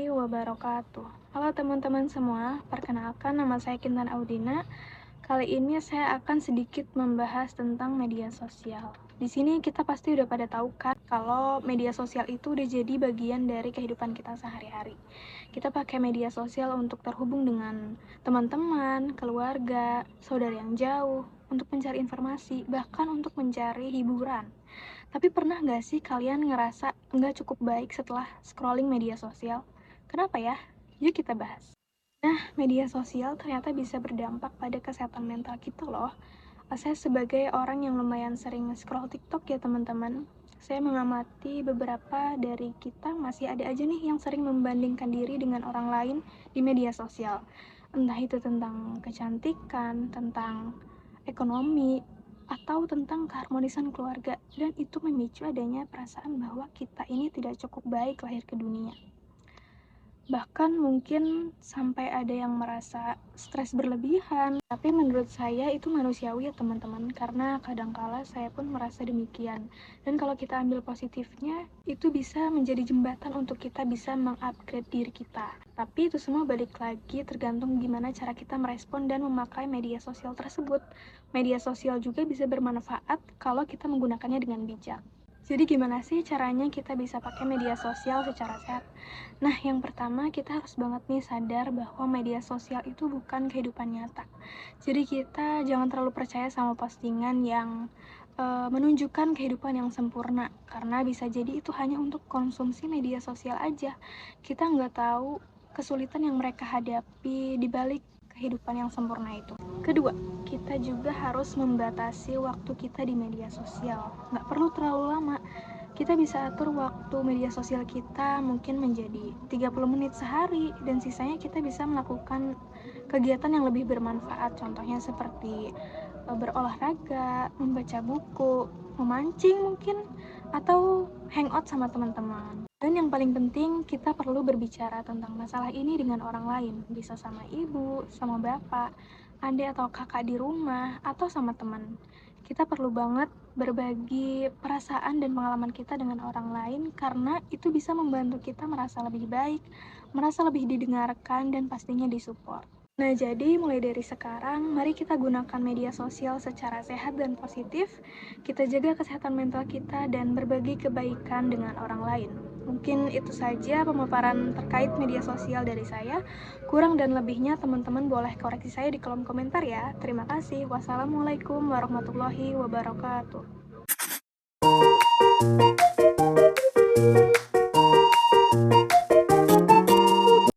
warahmatullahi wabarakatuh. Halo teman-teman semua, perkenalkan nama saya Kintan Audina. Kali ini saya akan sedikit membahas tentang media sosial. Di sini kita pasti udah pada tahu kan kalau media sosial itu udah jadi bagian dari kehidupan kita sehari-hari. Kita pakai media sosial untuk terhubung dengan teman-teman, keluarga, saudara yang jauh, untuk mencari informasi, bahkan untuk mencari hiburan. Tapi pernah nggak sih kalian ngerasa nggak cukup baik setelah scrolling media sosial? Kenapa ya? Yuk kita bahas. Nah, media sosial ternyata bisa berdampak pada kesehatan mental kita loh. Saya sebagai orang yang lumayan sering scroll TikTok ya teman-teman. Saya mengamati beberapa dari kita masih ada aja nih yang sering membandingkan diri dengan orang lain di media sosial. Entah itu tentang kecantikan, tentang ekonomi, atau tentang keharmonisan keluarga. Dan itu memicu adanya perasaan bahwa kita ini tidak cukup baik lahir ke dunia. Bahkan mungkin sampai ada yang merasa stres berlebihan. Tapi menurut saya itu manusiawi ya teman-teman, karena kadangkala saya pun merasa demikian. Dan kalau kita ambil positifnya, itu bisa menjadi jembatan untuk kita bisa mengupgrade diri kita. Tapi itu semua balik lagi tergantung gimana cara kita merespon dan memakai media sosial tersebut. Media sosial juga bisa bermanfaat kalau kita menggunakannya dengan bijak. Jadi gimana sih caranya kita bisa pakai media sosial secara sehat? Nah, yang pertama kita harus banget nih sadar bahwa media sosial itu bukan kehidupan nyata. Jadi kita jangan terlalu percaya sama postingan yang menunjukkan kehidupan yang sempurna, karena bisa jadi itu hanya untuk konsumsi media sosial aja. Kita nggak tahu kesulitan yang mereka hadapi di balik kehidupan yang sempurna itu. Kedua, kita juga harus membatasi waktu kita di media sosial. Nggak perlu terlalu lama. Kita bisa atur waktu media sosial kita mungkin menjadi 30 menit sehari, dan sisanya kita bisa melakukan kegiatan yang lebih bermanfaat. Contohnya seperti berolahraga, membaca buku, memancing mungkin, atau hangout sama teman-teman. Dan yang paling penting, kita perlu berbicara tentang masalah ini dengan orang lain. Bisa sama ibu, sama bapak, adik atau kakak di rumah, atau sama teman. Kita perlu banget berbagi perasaan dan pengalaman kita dengan orang lain, karena itu bisa membantu kita merasa lebih baik, merasa lebih didengarkan, dan pastinya disupport. Nah, jadi mulai dari sekarang, mari kita gunakan media sosial secara sehat dan positif. Kita jaga kesehatan mental kita dan berbagi kebaikan dengan orang lain. Mungkin itu saja pemaparan terkait media sosial dari saya. Kurang dan lebihnya teman-teman boleh koreksi saya di kolom komentar ya. Terima kasih. Wassalamualaikum warahmatullahi wabarakatuh.